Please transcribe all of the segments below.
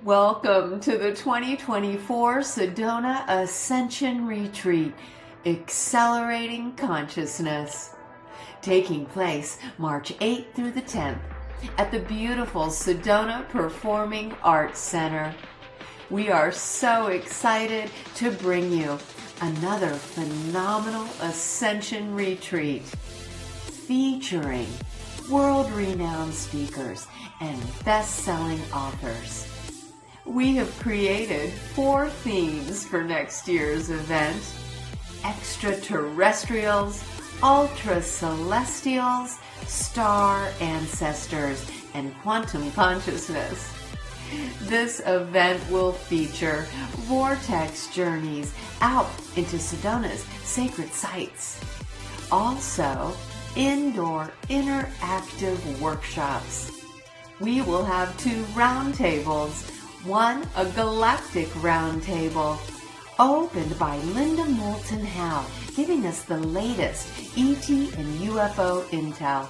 Welcome to the 2024 Sedona Ascension Retreat, Accelerating Consciousness, taking place March 8th through the 10th at the beautiful Sedona Performing Arts Center. We are so excited to bring you another phenomenal Ascension Retreat featuring world-renowned speakers and best-selling authors. We have created 4 themes for next year's event: extraterrestrials, ultra-celestials, star ancestors, and quantum consciousness. This event will feature vortex journeys out into Sedona's sacred sites. Also, indoor interactive workshops. We will have 2 roundtables. One, a galactic roundtable, opened by Linda Moulton Howe, giving us the latest ET and UFO intel.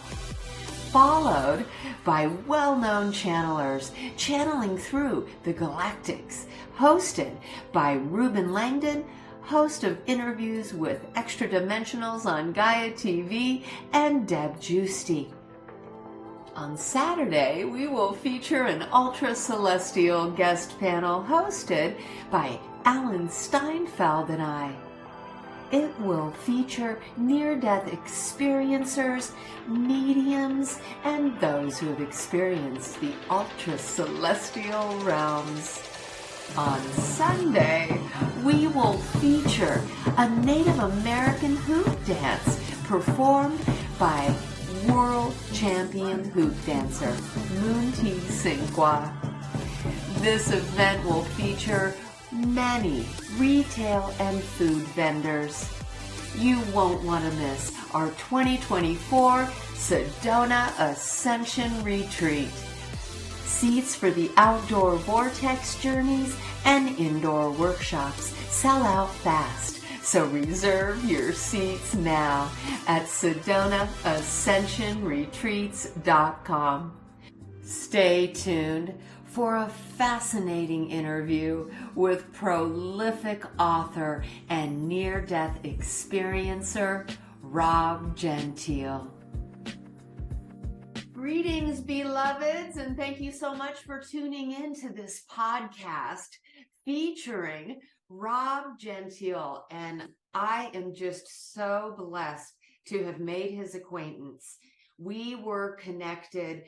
Followed by well-known channelers channeling through the galactics, hosted by Ruben Langdon, host of interviews with Extra Dimensionals on Gaia TV, and Deb Giusti. On Saturday, we will feature an ultra-celestial guest panel hosted by Alan Steinfeld and I. It will feature near-death experiencers, mediums, and those who have experienced the ultra-celestial realms. On Sunday, we will feature a Native American hoop dance performed by world champion hoop dancer Moonti Sinqua. This event will feature many retail and food vendors. You won't want to miss our 2024 Sedona Ascension Retreat. Seats for the outdoor vortex journeys and indoor workshops sell out fast. So reserve your seats now at SedonaAscensionRetreats.com. Stay tuned for a fascinating interview with prolific author and near-death experiencer Rob Gentile. Greetings, beloveds, and thank you so much for tuning in to this podcast featuring Rob Gentile, and I am just so blessed to have made his acquaintance. We were connected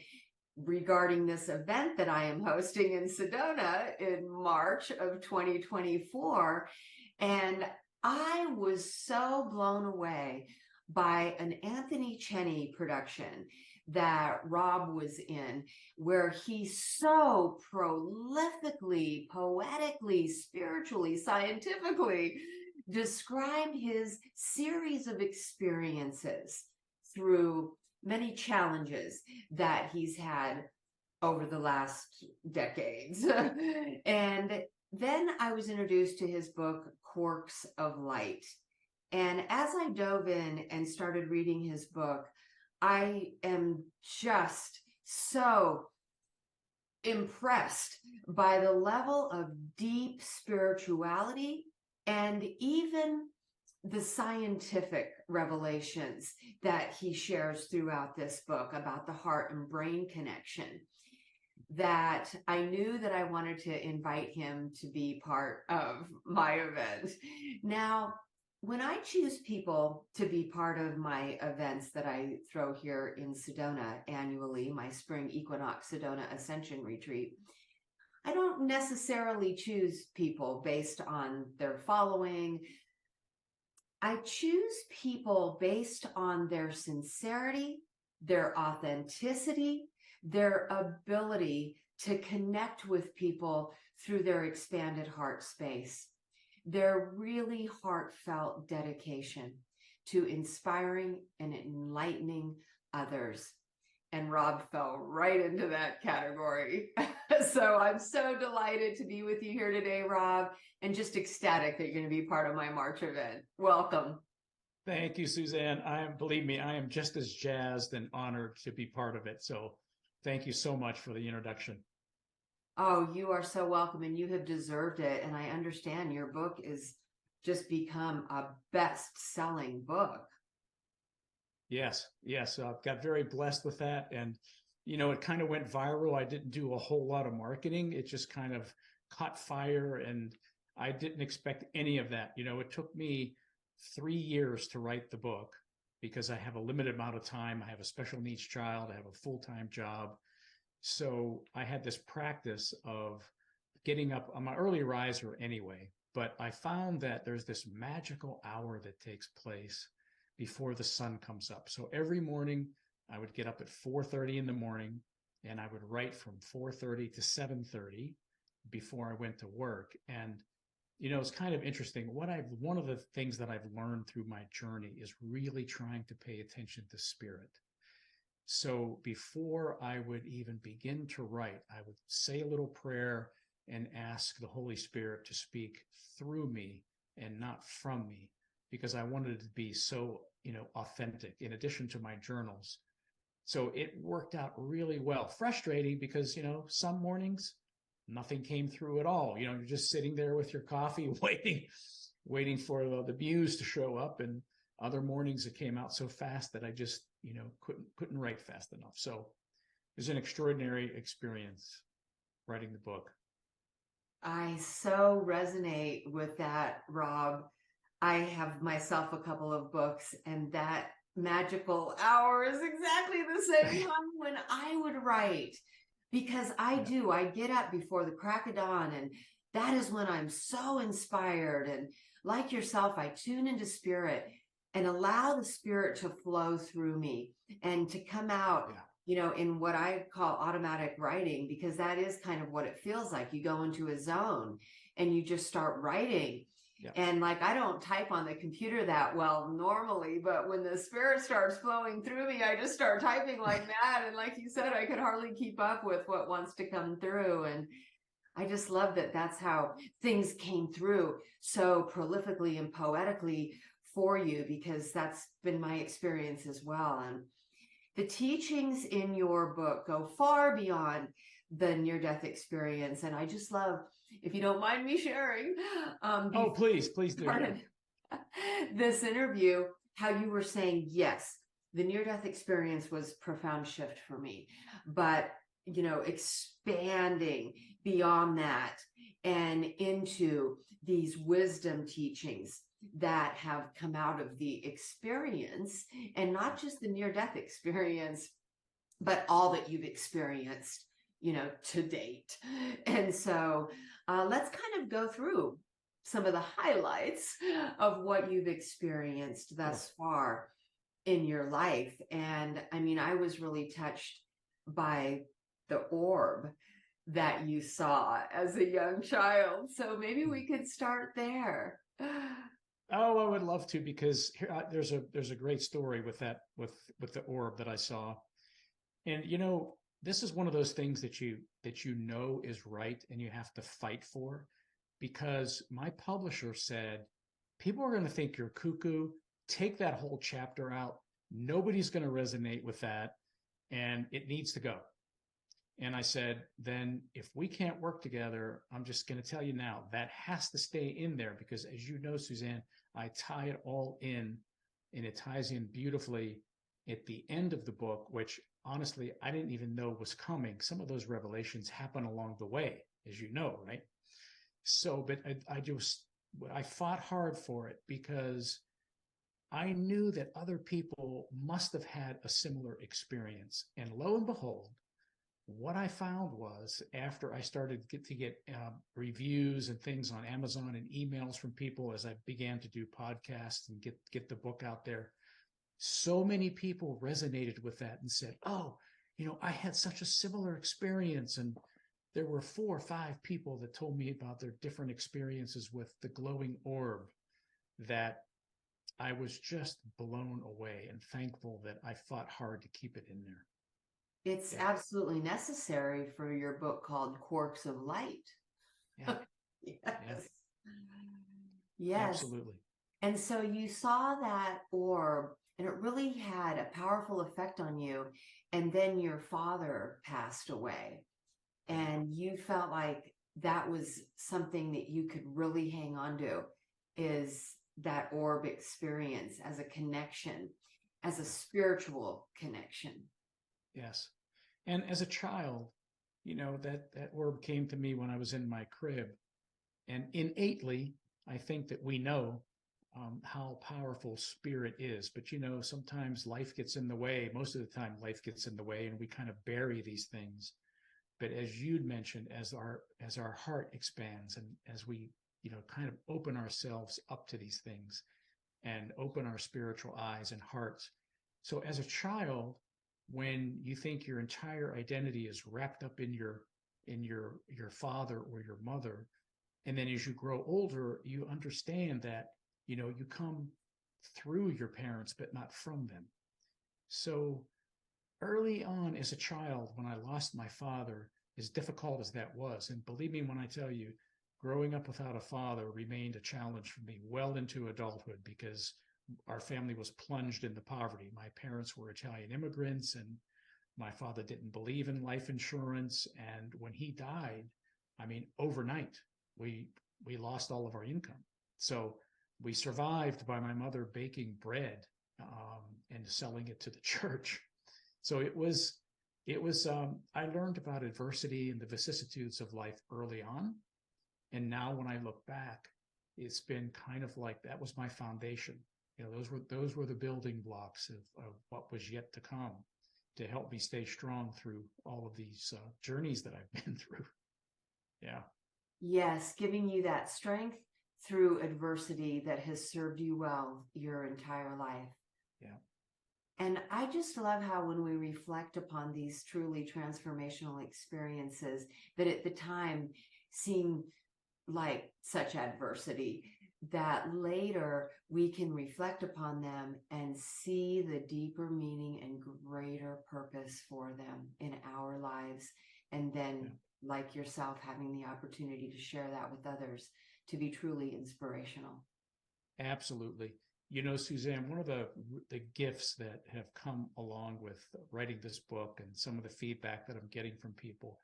regarding this event that I am hosting in Sedona in March of 2024, and I was so blown away by an Anthony Cheney production that Rob was in, where he so prolifically, poetically, spiritually, scientifically described his series of experiences through many challenges that he's had over the last decades. And then I was introduced to his book, Quirks of Light. And as I dove in and started reading his book, I am just so impressed by the level of deep spirituality and even the scientific revelations that he shares throughout this book about the heart and brain connection, that I knew that I wanted to invite him to be part of my event. Now, when I choose people to be part of my events that I throw here in Sedona annually, my spring equinox Sedona Ascension Retreat, I don't necessarily choose people based on their following. I choose people based on their sincerity, their authenticity, their ability to connect with people through their expanded heart space, their really heartfelt dedication to inspiring and enlightening others. And Rob fell right into that category. So I'm so delighted to be with you here today, Rob, and just ecstatic that you're going to be part of my March event. Welcome. Thank you, Suzanne. Believe me, I am just as jazzed and honored to be part of it. So thank you so much for the introduction. Oh, you are so welcome, and you have deserved it. And I understand your book is just become a best-selling book. Yes, yes. Got very blessed with that. And, it kind of went viral. I didn't do a whole lot of marketing. It just kind of caught fire. And I didn't expect any of that. It took me 3 years to write the book because I have a limited amount of time. I have a special needs child. I have a full-time job. So I had this practice of getting up. I'm an early riser anyway, but I found that there's this magical hour that takes place before the sun comes up. So every morning I would get up at 4:30 in the morning and I would write from 4:30 to 7:30 before I went to work. And it's kind of interesting. One of the things that I've learned through my journey is really trying to pay attention to spirit. So before I would even begin to write, I would say a little prayer and ask the Holy Spirit to speak through me and not from me, because I wanted it to be so, authentic in addition to my journals. So it worked out really well. Frustrating because, some mornings nothing came through at all. You're just sitting there with your coffee waiting for the muse to show up. And other mornings it came out so fast that I just, couldn't write fast enough. So it was an extraordinary experience writing the book. I so resonate with that, Rob. I have myself a couple of books, and that magical hour is exactly the same time when I would write, because I get up before the crack of dawn, and that is when I'm so inspired. And like yourself, I tune into spirit and allow the spirit to flow through me and to come out, in what I call automatic writing, because that is kind of what it feels like. You go into a zone and you just start writing. Yeah. And like, I don't type on the computer that well normally, but when the spirit starts flowing through me, I just start typing like that. And like you said, I could hardly keep up with what wants to come through. And I just love that that's how things came through so prolifically and poetically for you, because that's been my experience as well. And the teachings in your book go far beyond the near-death experience. And I just love, if you don't mind me sharing. Please do. This interview, how you were saying, yes, the near-death experience was a profound shift for me, but, expanding beyond that and into these wisdom teachings that have come out of the experience, and not just the near-death experience, but all that you've experienced, to date. And so let's kind of go through some of the highlights of what you've experienced thus far in your life. And I mean, I was really touched by the orb that you saw as a young child. So maybe we could start there. Oh, I would love to, because here, there's a great story with that, with the orb that I saw. And this is one of those things that you is right and you have to fight for, because my publisher said people are going to think you're cuckoo. Take that whole chapter out. Nobody's going to resonate with that, and it needs to go. And I said, then if we can't work together, I'm just going to tell you now, that has to stay in there, because as you know, Suzanne, I tie it all in, and it ties in beautifully at the end of the book, which honestly, I didn't even know was coming. Some of those revelations happen along the way, as you know, right? So, but I fought hard for it, because I knew that other people must have had a similar experience. And lo and behold, what I found was, after I started to get reviews and things on Amazon and emails from people, as I began to do podcasts and get the book out there, so many people resonated with that and said, oh, I had such a similar experience. And there were 4 or 5 people that told me about their different experiences with the glowing orb, that I was just blown away and thankful that I fought hard to keep it in there. It's absolutely necessary for your book called Quarks of Light. Yeah. Yes. Yes. Absolutely. And so you saw that orb, and it really had a powerful effect on you. And then your father passed away. and you felt like that was something that you could really hang on to, is that orb experience as a connection, as a spiritual connection. Yes. And as a child, that orb came to me when I was in my crib. And innately, I think that we know how powerful spirit is. But, sometimes life gets in the way. Most of the time, life gets in the way, and we kind of bury these things. But as you'd mentioned, as our heart expands and as we, kind of open ourselves up to these things and open our spiritual eyes and hearts. So as a child, when you think your entire identity is wrapped up in your father or your mother, and then as you grow older, you understand that, you come through your parents, but not from them. So early on as a child, when I lost my father, as difficult as that was, and believe me when I tell you, growing up without a father remained a challenge for me well into adulthood, because our family was plunged into poverty. My parents were Italian immigrants, and my father didn't believe in life insurance. And when he died, overnight, we lost all of our income. So we survived by my mother baking bread and selling it to the church. So it was I learned about adversity and the vicissitudes of life early on. And now when I look back, it's been kind of like that was my foundation. Those were the building blocks of what was yet to come to help me stay strong through all of these journeys that I've been through. Yeah. Yes, giving you that strength through adversity that has served you well your entire life. Yeah. And I just love how when we reflect upon these truly transformational experiences that at the time seem like such adversity, that later we can reflect upon them and see the deeper meaning and greater purpose for them in our lives. And then, like yourself, having the opportunity to share that with others to be truly inspirational. Absolutely. Suzanne, one of the gifts that have come along with writing this book and some of the feedback that I'm getting from people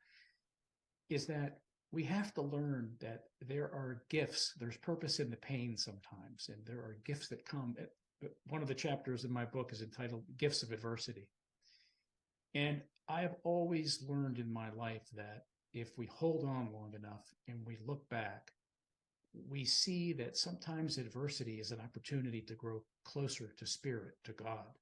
is that we have to learn that there are gifts. There's purpose in the pain sometimes, and there are gifts that come. One of the chapters in my book is entitled Gifts of Adversity. And I have always learned in my life that if we hold on long enough and we look back, we see that sometimes adversity is an opportunity to grow closer to spirit, to God,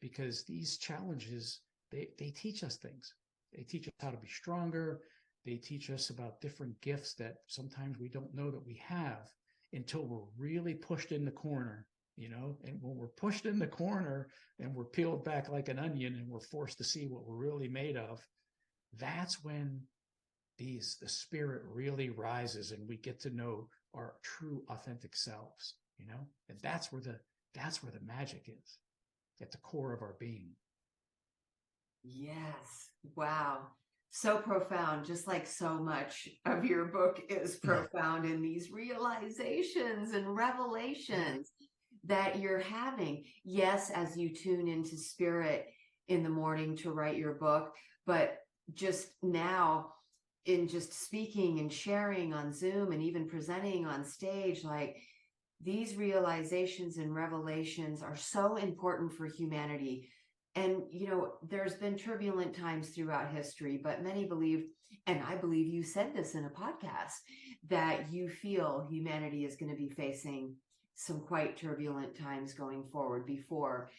because these challenges, they teach us things. They teach us how to be stronger. They teach us about different gifts that sometimes we don't know that we have until we're really pushed in the corner, and when we're pushed in the corner and we're peeled back like an onion and we're forced to see what we're really made of, that's when the spirit really rises and we get to know our true authentic selves, and that's where the magic is, at the core of our being. Yes. Wow. So profound, just like so much of your book is profound in these realizations and revelations that you're having. Yes, as you tune into spirit in the morning to write your book, but just now in just speaking and sharing on Zoom and even presenting on stage, like these realizations and revelations are so important for humanity. And, there's been turbulent times throughout history, but many believe, and I believe you said this in a podcast, that you feel humanity is going to be facing some quite turbulent times going forward before,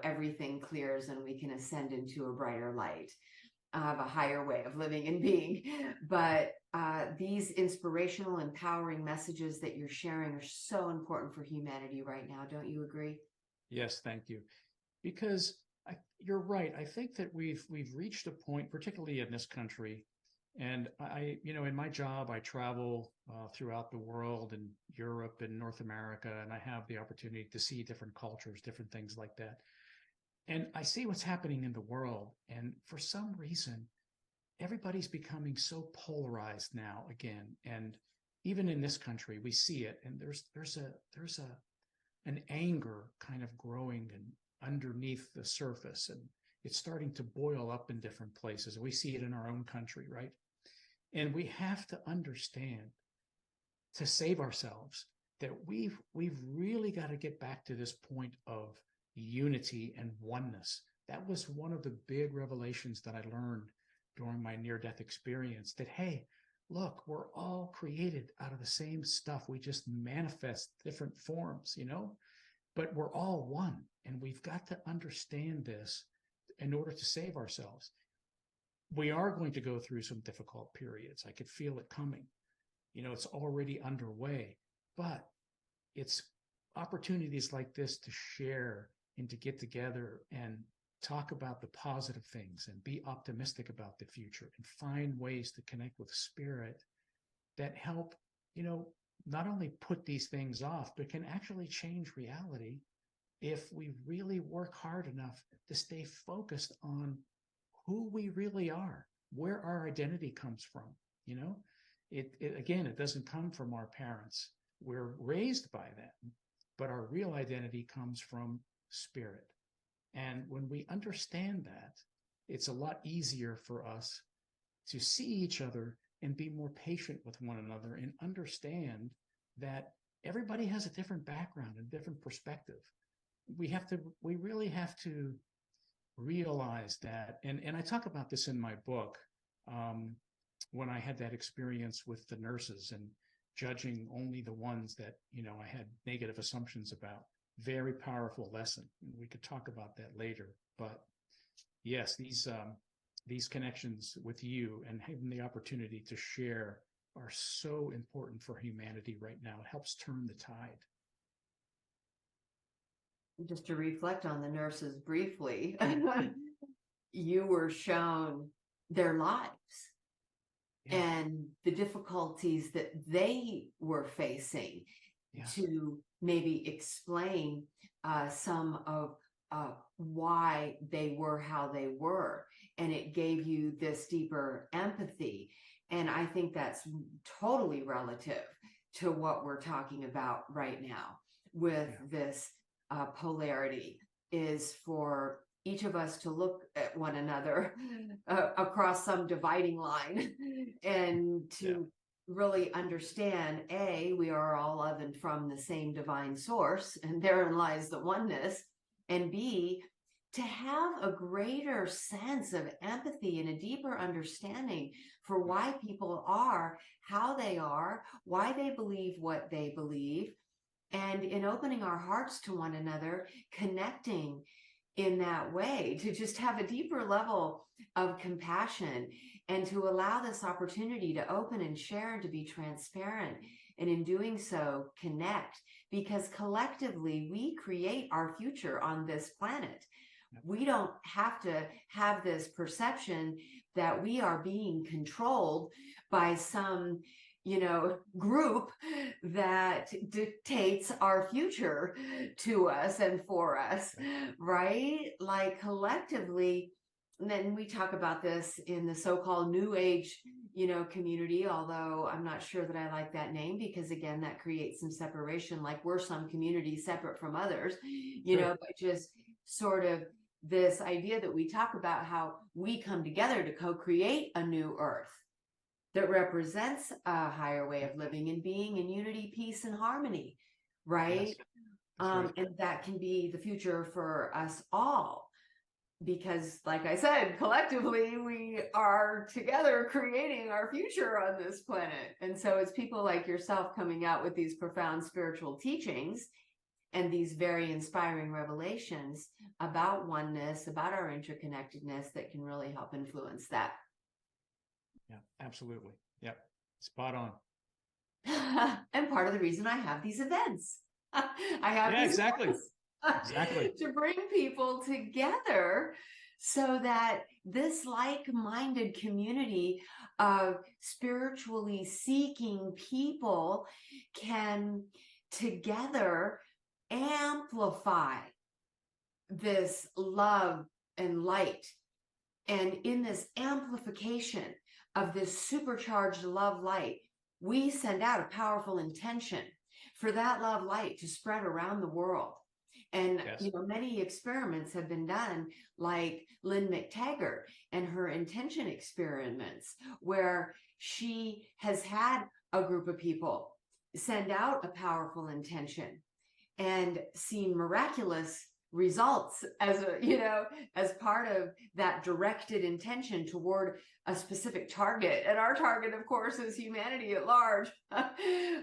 everything clears and we can ascend into a brighter light of a higher way of living and being. But these inspirational, empowering messages that you're sharing are so important for humanity right now. Don't you agree? Yes, thank you. Because you're right. I think that we've reached a point, particularly in this country, and I in my job, I travel throughout the world, in Europe and North America, and I have the opportunity to see different cultures, different things like that. And I see what's happening in the world. And for some reason, everybody's becoming so polarized now again. And even in this country, we see it. And there's an anger kind of growing and underneath the surface. And it's starting to boil up in different places. We see it in our own country, right? And we have to understand, to save ourselves, that we've really got to get back to this point of unity and oneness. That was one of the big revelations that I learned during my near-death experience, that, hey, look, we're all created out of the same stuff. We just manifest different forms, but we're all one. And we've got to understand this in order to save ourselves. We are going to go through some difficult periods. I could feel it coming. It's already underway, but it's opportunities like this to share and to get together and talk about the positive things and be optimistic about the future and find ways to connect with spirit that help, not only put these things off, but can actually change reality if we really work hard enough to stay focused on who we really are, where our identity comes from. It doesn't come from our parents. We're raised by them, but our real identity comes from spirit. And when we understand that, it's a lot easier for us to see each other and be more patient with one another and understand that everybody has a different background and different perspective. We really have to realize that. And I talk about this in my book, when I had that experience with the nurses and judging only the ones that, I had negative assumptions about. Very powerful lesson. We could talk about that later. But yes, these connections with you and having the opportunity to share are so important for humanity right now. It helps turn the tide. Just to reflect on the nurses briefly, you were shown their lives. Yeah. And the difficulties that they were facing, yeah, to maybe explain some of why they were how they were. And it gave you this deeper empathy. And I think that's totally relative to what we're talking about right now with, yeah, this polarity, is for each of us to look at one another across some dividing line and to, yeah, really understand, A, we are all of and from the same divine source, and therein lies the oneness, and B, to have a greater sense of empathy and a deeper understanding for why people are how they are, why they believe what they believe, and in opening our hearts to one another, connecting in that way, to just have a deeper level of compassion and to allow this opportunity to open and share and to be transparent. And in doing so, connect, because collectively we create our future on this planet. We don't have to have this perception that we are being controlled by some, group that dictates our future to us and for us, right? Like collectively, and then we talk about this in the so-called New Age, community, although I'm not sure that I like that name, because again, that creates some separation, like we're some community separate from others, sure, but just sort of this idea that we talk about how we come together to co-create a new earth that represents a higher way of living and being in unity, peace, and harmony, right? Yes. Right. And that can be the future for us all, because like I said, collectively, we are together creating our future on this planet. And so it's people like yourself coming out with these profound spiritual teachings and these very inspiring revelations about oneness, about our interconnectedness, that can really help influence that. Yeah, absolutely. Yep. Spot on. And part of the reason I have these events, I have these exactly. events Exactly. to bring people together so that this like-minded community of spiritually seeking people can together amplify this love and light. And in this amplification of this supercharged love light, we send out a powerful intention for that love light to spread around the world. And, yes, many experiments have been done, like Lynn McTaggart and her intention experiments, where she has had a group of people send out a powerful intention and seen miraculous results as as part of that directed intention toward a specific target. And our target, of course, is humanity at large.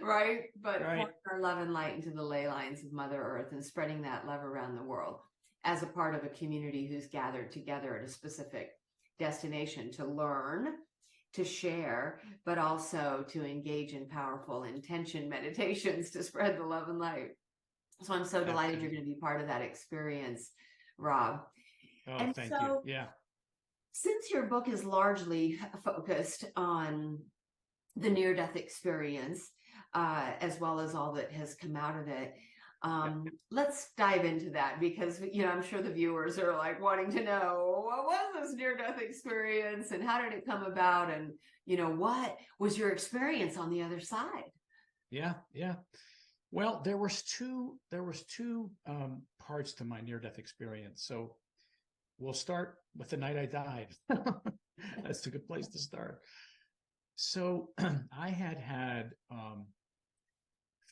Right? But Right. pouring our love and light into the ley lines of Mother Earth and spreading that love around the world as a part of a community who's gathered together at a specific destination to learn, to share, but also to engage in powerful intention meditations to spread the love and light. So I'm so delighted you're going to be part of that experience, Rob. Oh, And thank so, you. Yeah. since your book is largely focused on the near-death experience, as well as all that has come out of it, let's dive into that, because I'm sure the viewers are like wanting to know, what was this near-death experience and how did it come about, and what was your experience on the other side? Yeah. Well, there was two parts to my near-death experience. So we'll start with the night I died. That's a good place to start. So I had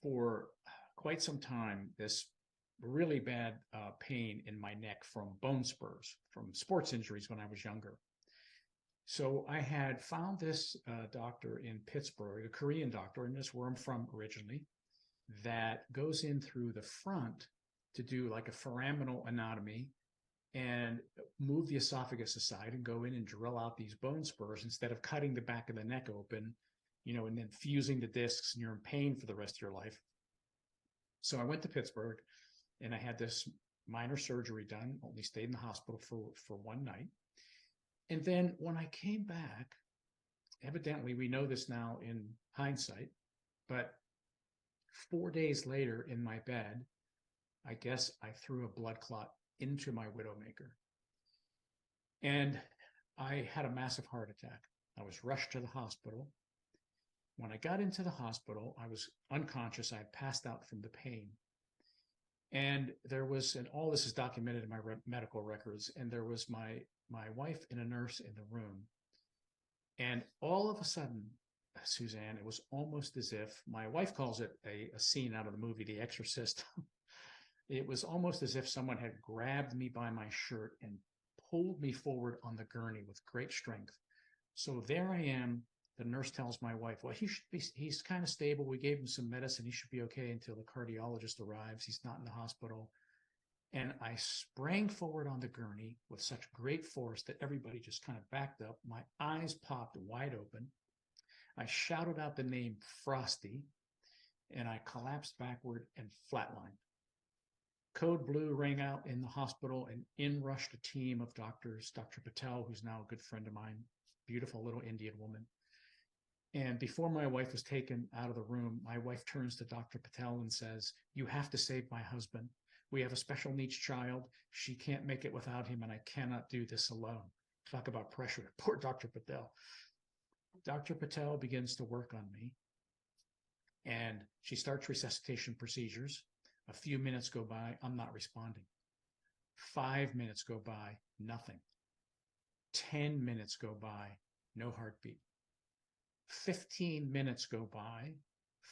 for quite some time this really bad pain in my neck from bone spurs, from sports injuries when I was younger. So I had found this doctor in Pittsburgh, a Korean doctor, and this is where I'm from originally, that goes in through the front to do like a foraminal anatomy and move the esophagus aside and go in and drill out these bone spurs instead of cutting the back of the neck open, and then fusing the discs, and you're in pain for the rest of your life. So I went to Pittsburgh and I had this minor surgery done, only stayed in the hospital for one night. And then when I came back, evidently we know this now in hindsight, but 4 days later in my bed, I guess I threw a blood clot into my widowmaker. And I had a massive heart attack. I was rushed to the hospital. When I got into the hospital, I was unconscious. I had passed out from the pain. And all this is documented in my medical records, and there was my wife and a nurse in the room. And all of a sudden, Suzanne, it was almost as if, my wife calls it a scene out of the movie The Exorcist. It was almost as if someone had grabbed me by my shirt and pulled me forward on the gurney with great strength. So there I am. The nurse tells my wife, well, he's kind of stable. We gave him some medicine. He should be okay until the cardiologist arrives. He's not in the hospital. And I sprang forward on the gurney with such great force that everybody just kind of backed up. My eyes popped wide open. I shouted out the name Frosty, and I collapsed backward and flatlined. Code blue rang out in the hospital, and in rushed a team of doctors, Dr. Patel, who's now a good friend of mine, beautiful little Indian woman. And before my wife was taken out of the room, my wife turns to Dr. Patel and says, "You have to save my husband. We have a special needs child. She can't make it without him, and I cannot do this alone." Talk about pressure. Poor Dr. Patel. Dr. Patel begins to work on me, and she starts resuscitation procedures. A few minutes go by, I'm not responding. 5 minutes go by, nothing. 10 minutes go by, no heartbeat. 15 minutes go by.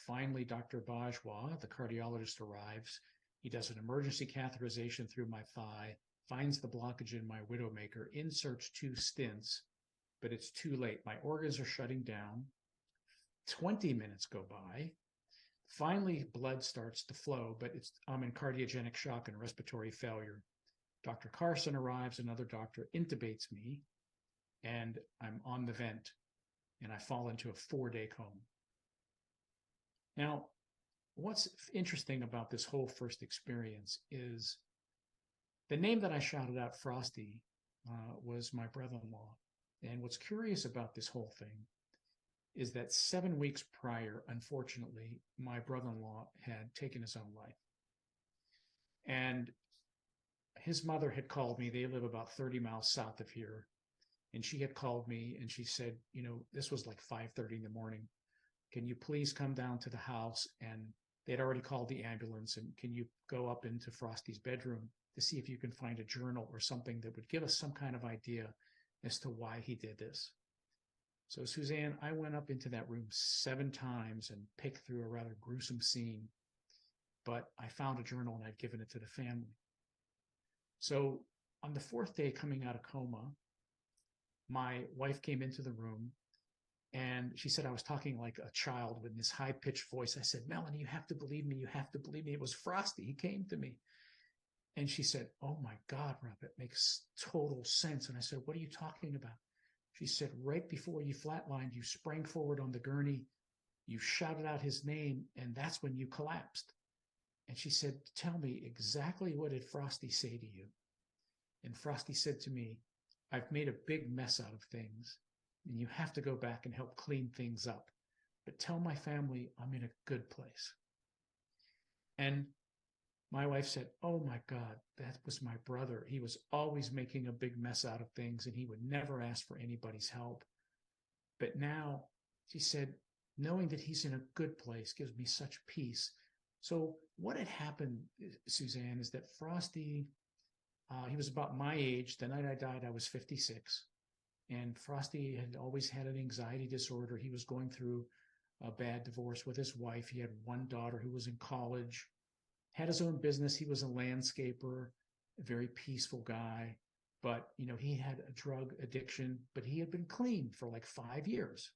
Finally, Dr. Bajwa, the cardiologist, arrives. He does an emergency catheterization through my thigh, finds the blockage in my widowmaker, inserts 2 stents, but it's too late. My organs are shutting down. 20 minutes go by. Finally, blood starts to flow, but I'm in cardiogenic shock and respiratory failure. Dr. Carson arrives, another doctor, intubates me, and I'm on the vent, and I fall into a 4-day coma. Now, what's interesting about this whole first experience is the name that I shouted out, Frosty, was my brother-in-law. And what's curious about this whole thing is that 7 weeks prior, unfortunately, my brother-in-law had taken his own life. And his mother had called me. They live about 30 miles south of here. And she had called me and she said, this was like 5:30 in the morning. Can you please come down to the house? And they'd already called the ambulance. And can you go up into Frosty's bedroom to see if you can find a journal or something that would give us some kind of idea as to why he did this? So, Suzanne, I went up into that room 7 times and picked through a rather gruesome scene, but I found a journal and I'd given it to the family. So, on the 4th day coming out of coma, my wife came into the room and she said I was talking like a child with this high pitched voice. I said, Melanie, you have to believe me. You have to believe me. It was Frosty. He came to me. And she said, oh my God, Rob, it makes total sense. And I said, what are you talking about? She said, right before you flatlined, you sprang forward on the gurney, you shouted out his name, and that's when you collapsed. And she said, tell me exactly what did Frosty say to you? And Frosty said to me, I've made a big mess out of things, and you have to go back and help clean things up. But tell my family I'm in a good place. And my wife said, oh my God, that was my brother. He was always making a big mess out of things, and he would never ask for anybody's help. But now, she said, knowing that he's in a good place gives me such peace. So what had happened, Suzanne, is that Frosty, he was about my age. The night I died, I was 56. And Frosty had always had an anxiety disorder. He was going through a bad divorce with his wife. He had one daughter who was in college, had his own business. He was a landscaper, a very peaceful guy. But, he had a drug addiction, but he had been clean for like 5 years.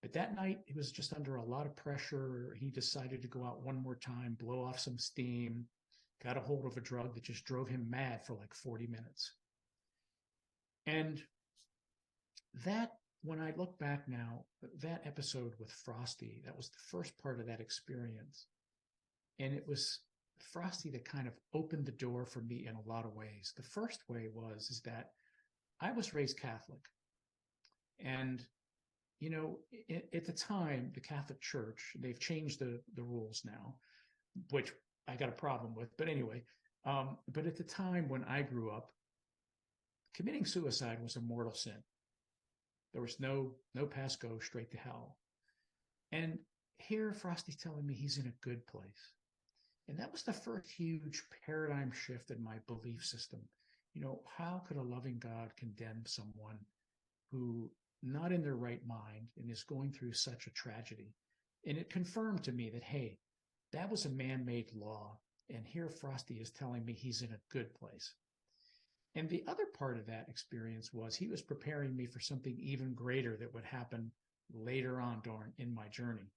But that night, he was just under a lot of pressure. He decided to go out one more time, blow off some steam, got a hold of a drug that just drove him mad for like 40 minutes. And that, when I look back now, that episode with Frosty, that was the first part of that experience. And it was Frosty that kind of opened the door for me in a lot of ways. The first way is that I was raised Catholic. And, at the time, the Catholic Church, they've changed the rules now, which I got a problem with. But anyway, but at the time when I grew up, committing suicide was a mortal sin. There was no pass go, straight to hell. And here Frosty's telling me he's in a good place. And that was the first huge paradigm shift in my belief system. How could a loving God condemn someone who not in their right mind and is going through such a tragedy? And it confirmed to me that, hey, that was a man-made law. And here Frosty is telling me he's in a good place. And the other part of that experience was he was preparing me for something even greater that would happen later on in my journey.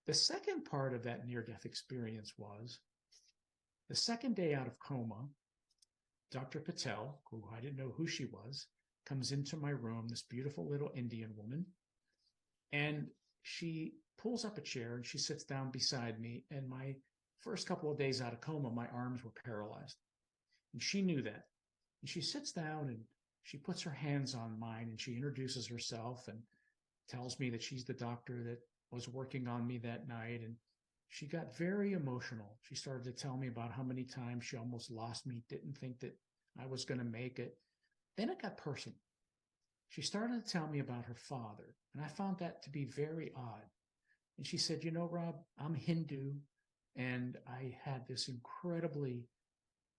The second part of that near-death experience was the second day out of coma, Dr. Patel, who I didn't know who she was, comes into my room, this beautiful little Indian woman, and she pulls up a chair and she sits down beside me. And my first couple of days out of coma, my arms were paralyzed. And she knew that. And she sits down and she puts her hands on mine and she introduces herself and tells me that she's the doctor that was working on me that night. And she got very emotional. She started to tell me about how many times she almost lost me, didn't think that I was going to make it. Then it got personal. She started to tell me about her father, and I found that to be very odd. And she said, Rob, I'm Hindu, and I had this incredibly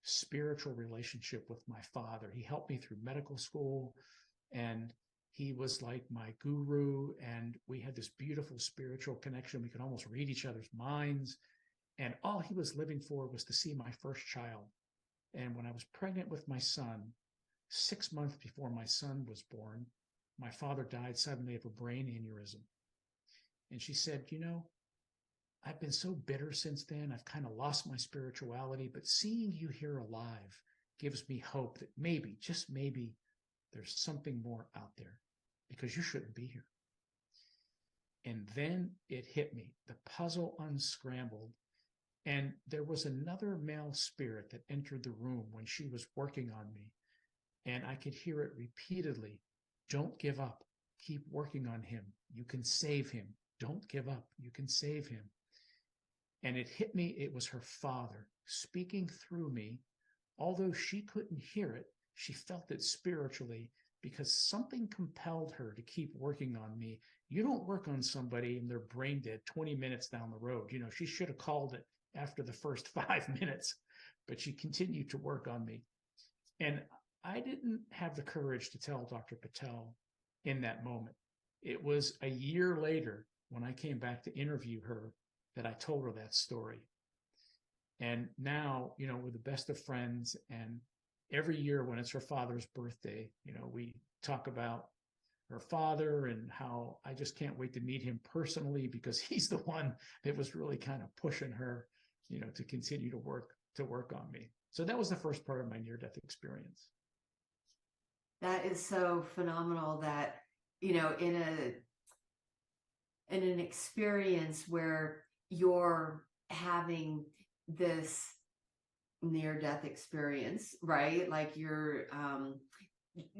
spiritual relationship with my father. He helped me through medical school, and he was like my guru, and we had this beautiful spiritual connection. We could almost read each other's minds, and all he was living for was to see my first child. And when I was pregnant with my son, 6 months before my son was born, my father died suddenly of a brain aneurysm. And she said, I've been so bitter since then. I've kind of lost my spirituality, but seeing you here alive gives me hope that maybe, just maybe, there's something more out there, because you shouldn't be here. And then it hit me. The puzzle unscrambled. And there was another male spirit that entered the room when she was working on me. And I could hear it repeatedly. Don't give up. Keep working on him. You can save him. Don't give up. You can save him. And it hit me. It was her father speaking through me. Although she couldn't hear it, she felt it spiritually, because something compelled her to keep working on me. You don't work on somebody and they're brain dead 20 minutes down the road. She should have called it after the first 5 minutes, but she continued to work on me. And I didn't have the courage to tell Dr. Patel in that moment. It was a year later when I came back to interview her that I told her that story. And now, we're the best of friends. And every year when it's her father's birthday, we talk about her father and how I just can't wait to meet him personally, because he's the one that was really kind of pushing her, to continue to work on me. So that was the first part of my near-death experience. That is so phenomenal that, in an experience where you're having this near-death experience, right? Like you're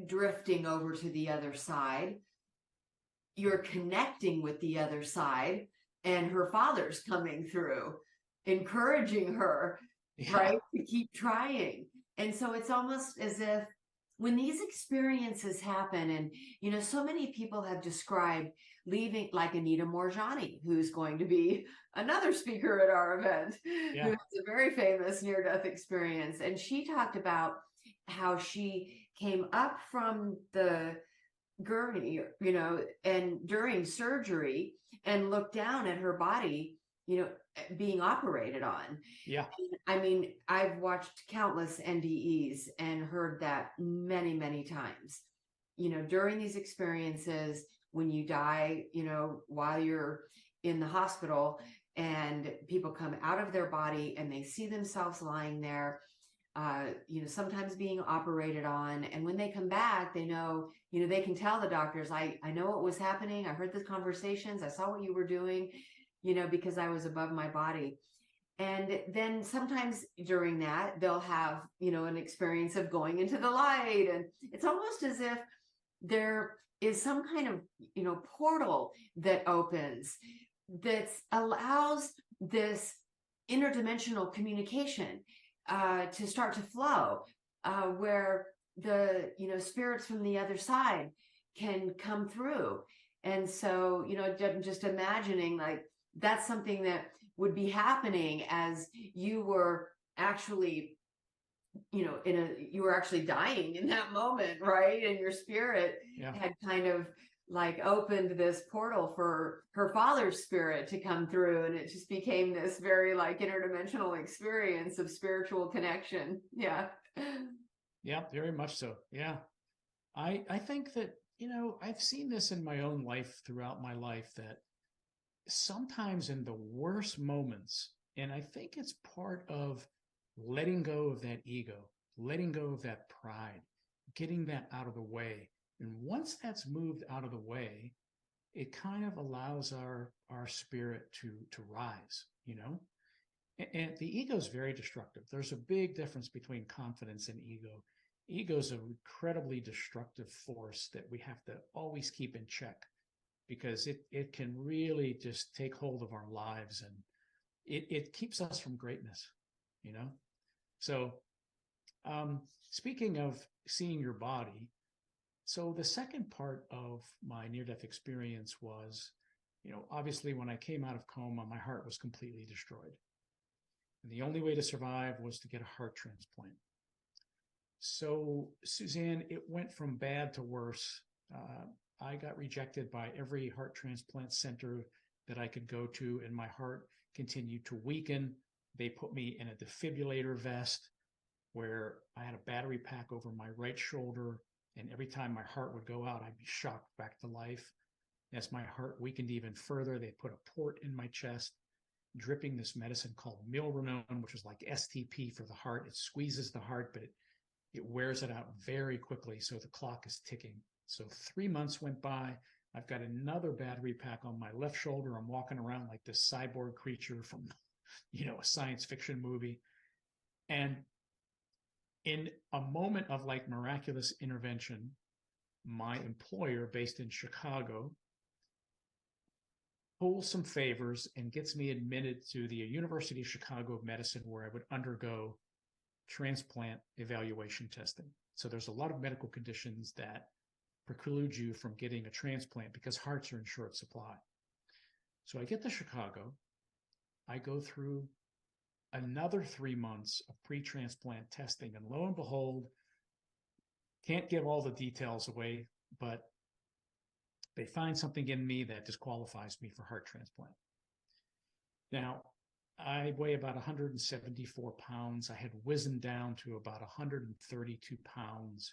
drifting over to the other side, you're connecting with the other side, and her father's coming through, encouraging her, right, to keep trying. And so it's almost as if when these experiences happen, and so many people have described leaving, like Anita Morjani, who's going to be another speaker at our event, who has a very famous near-death experience. And she talked about how she came up from the gurney, and during surgery, and looked down at her body, being operated on. Yeah. I mean, I've watched countless NDEs and heard that many, many times. During these experiences, when you die, while you're in the hospital and people come out of their body and they see themselves lying there, sometimes being operated on. And when they come back, they know, they can tell the doctors, I know what was happening. I heard the conversations. I saw what you were doing, because I was above my body. And then sometimes during that, they'll have, an experience of going into the light. And it's almost as if there is some kind of, portal that opens that allows this interdimensional communication to start to flow, where the, spirits from the other side can come through. And so, just imagining like that's something that would be happening as you were actually, you were actually dying in that moment, right? And your spirit had kind of like opened this portal for her father's spirit to come through. And it just became this very like interdimensional experience of spiritual connection. Yeah. Yeah, very much so. Yeah. I think that, I've seen this in my own life throughout my life, that sometimes in the worst moments, and I think it's part of letting go of that ego, letting go of that pride, getting that out of the way. And once that's moved out of the way, it kind of allows our spirit to rise, And the ego is very destructive. There's a big difference between confidence and ego. Ego is an incredibly destructive force that we have to always keep in check, because it can really just take hold of our lives, and it keeps us from greatness, So speaking of seeing your body, so the second part of my near-death experience was, obviously when I came out of coma, my heart was completely destroyed. And the only way to survive was to get a heart transplant. So, Suzanne, it went from bad to worse. I got rejected by every heart transplant center that I could go to, and my heart continued to weaken. They put me in a defibrillator vest where I had a battery pack over my right shoulder, and every time my heart would go out, I'd be shocked back to life. As my heart weakened even further, they put a port in my chest, dripping this medicine called milrinone, which is like STP for the heart. It squeezes the heart, but it wears it out very quickly, so the clock is ticking. So 3 months went by. I've got another battery pack on my left shoulder. I'm walking around like this cyborg creature from, a science fiction movie. And in a moment of like miraculous intervention, my employer based in Chicago pulls some favors and gets me admitted to the University of Chicago of Medicine, where I would undergo transplant evaluation testing. So there's a lot of medical conditions that preclude you from getting a transplant because hearts are in short supply. So I get to Chicago. I go through another 3 months of pre-transplant testing, and lo and behold, can't give all the details away, but They find something in me that disqualifies me for heart transplant. Now, I weigh about 174 pounds. I had wizened down to about 132 pounds.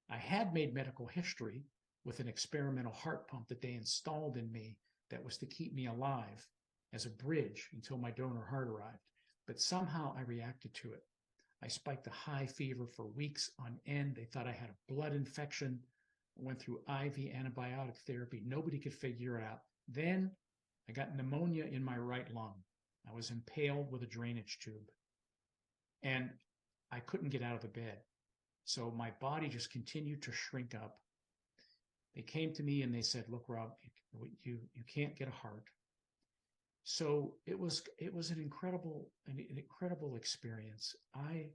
I had made medical history with an experimental heart pump that they installed in me that was to keep me alive as a bridge until my donor heart arrived. But somehow I reacted to it. I spiked a high fever for weeks on end. They thought I had a blood infection. I went through IV antibiotic therapy. Nobody could figure it out. Then I got pneumonia in my right lung. I was impaled with a drainage tube. And I couldn't get out of the bed. So my body just continued to shrink up. They came to me and they said, look, Rob, you can't get a heart. So it was an incredible experience. I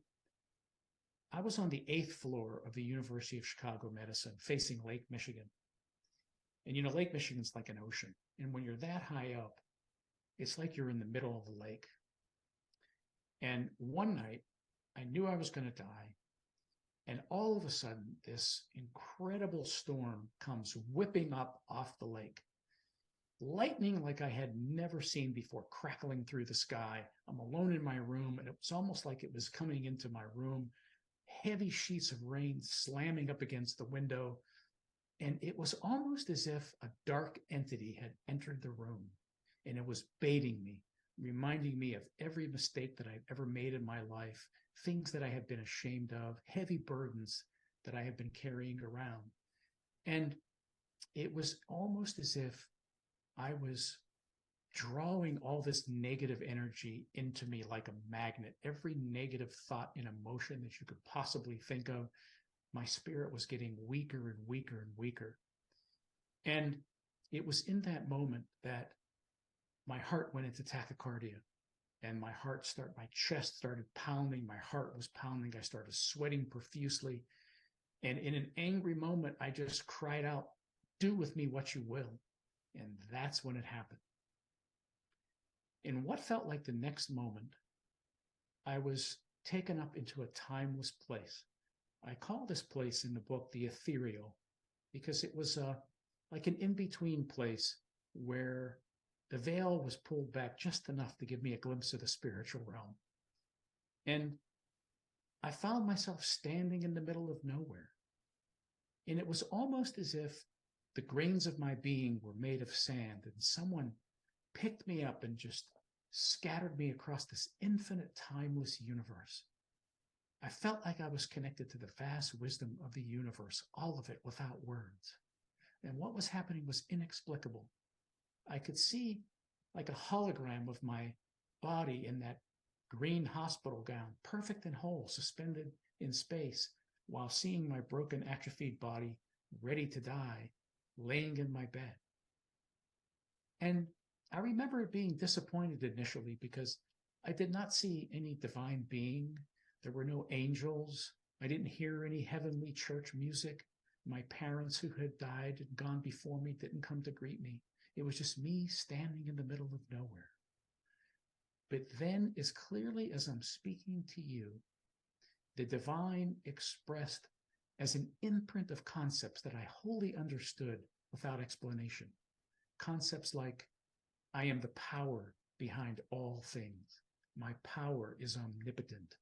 was on the 8th floor of the University of Chicago Medicine facing Lake Michigan. And you know, Lake Michigan's like an ocean. And when you're that high up, it's like you're in the middle of the lake. And one night, I knew I was going to die. And all of a sudden, this incredible storm comes whipping up off the lake. Lightning like I had never seen before, crackling through the sky. I'm alone in my room, and it was almost like it was coming into my room. Heavy sheets of rain slamming up against the window. And it was almost as if a dark entity had entered the room, and it was baiting me, reminding me of every mistake that I've ever made in my life, things that I have been ashamed of, heavy burdens that I have been carrying around. And it was almost as if I was drawing all this negative energy into me like a magnet. Every negative thought and emotion that you could possibly think of, my spirit was getting weaker and weaker and weaker. And it was in that moment that my heart went into tachycardia, and my chest started pounding. My heart was pounding. I started sweating profusely. And in an angry moment, I just cried out, "Do with me what you will." And that's when it happened. In what felt like the next moment, I was taken up into a timeless place. I call this place in the book the ethereal, because it was like an in-between place where the veil was pulled back just enough to give me a glimpse of the spiritual realm. And I found myself standing in the middle of nowhere. And it was almost as if the grains of my being were made of sand, and someone picked me up and just scattered me across this infinite, timeless universe. I felt like I was connected to the vast wisdom of the universe, all of it without words. And what was happening was inexplicable. I could see like a hologram of my body in that green hospital gown, perfect and whole, suspended in space, while seeing my broken, atrophied body, ready to die, laying in my bed. And I remember being disappointed initially because I did not see any divine being. There were no angels. I didn't hear any heavenly church music. My parents who had died and gone before me didn't come to greet me. It was just me standing in the middle of nowhere. But then, as clearly as I'm speaking to you, the divine expressed as an imprint of concepts that I wholly understood without explanation. Concepts like, I am the power behind all things. My power is omnipotent.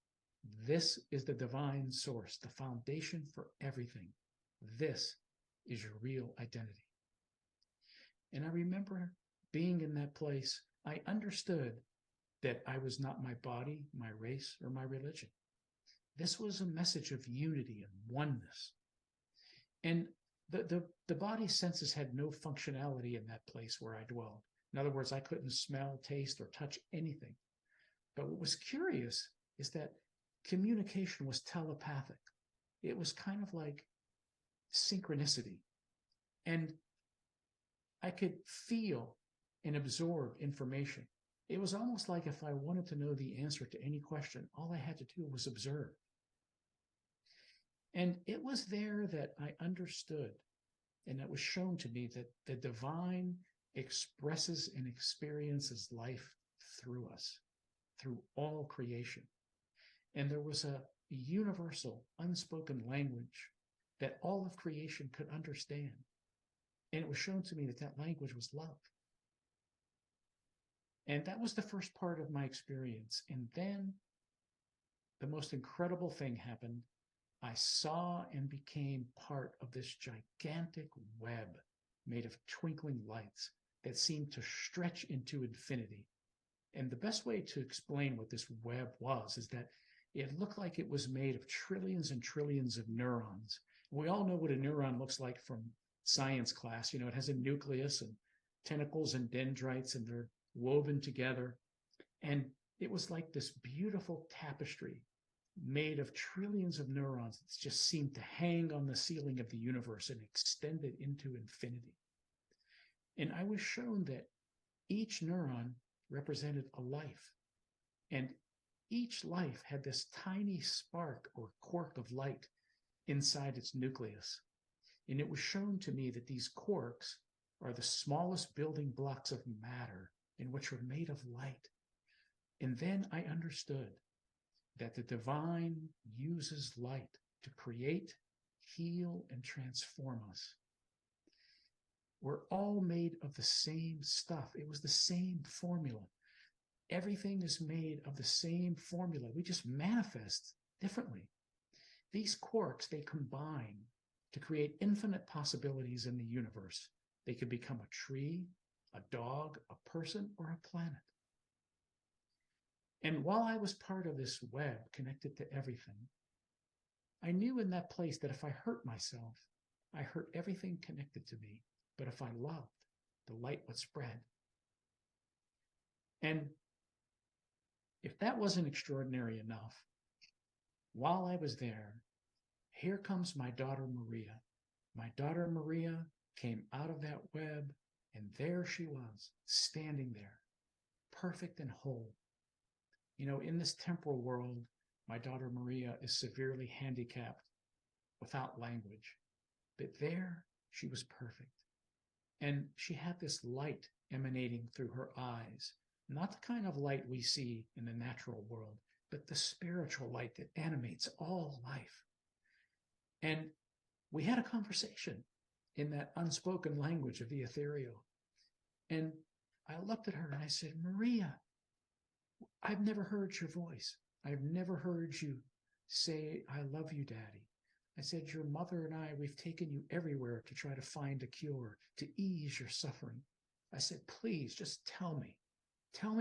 This is the divine source, the foundation for everything. This is your real identity. And I remember being in that place. I understood that I was not my body, my race, or my religion. This was a message of unity and oneness. And the body's senses had no functionality in that place where I dwelled. In other words, I couldn't smell, taste, or touch anything. But what was curious is that communication was telepathic. It was kind of like synchronicity. And I could feel and absorb information. It was almost like if I wanted to know the answer to any question, all I had to do was observe. And it was there that I understood, and it was shown to me that the divine expresses and experiences life through us, through all creation. And there was a universal, unspoken language that all of creation could understand. And it was shown to me that that language was love. And that was the first part of my experience. And then the most incredible thing happened. I saw and became part of this gigantic web made of twinkling lights that seemed to stretch into infinity. And the best way to explain what this web was is that it looked like it was made of trillions and trillions of neurons. We all know what a neuron looks like from science class. You know, it has a nucleus and tentacles and dendrites, and they're woven together. And it was like this beautiful tapestry made of trillions of neurons that just seemed to hang on the ceiling of the universe and extend it into infinity. And I was shown that each neuron represented a life. And each life had this tiny spark or quark of light inside its nucleus. And it was shown to me that these quarks are the smallest building blocks of matter, and which are made of light. And then I understood that the divine uses light to create, heal, and transform us. We're all made of the same stuff. It was the same formula. Everything is made of the same formula. We just manifest differently. These quarks, they combine to create infinite possibilities in the universe. They could become a tree, a dog, a person, or a planet. And while I was part of this web connected to everything, I knew in that place that if I hurt myself, I hurt everything connected to me. But if I loved, the light would spread. And if that wasn't extraordinary enough, while I was there, here comes my daughter Maria. My daughter Maria came out of that web, and there she was, standing there, perfect and whole. You know, in this temporal world, my daughter Maria is severely handicapped without language. But there, she was perfect. And she had this light emanating through her eyes, not the kind of light we see in the natural world, but the spiritual light that animates all life. And we had a conversation in that unspoken language of the ethereal. And I looked at her and I said, Maria, I've never heard your voice. I've never heard you say, I love you, Daddy. I said, your mother and I, we've taken you everywhere to try to find a cure, to ease your suffering. I said, please just tell me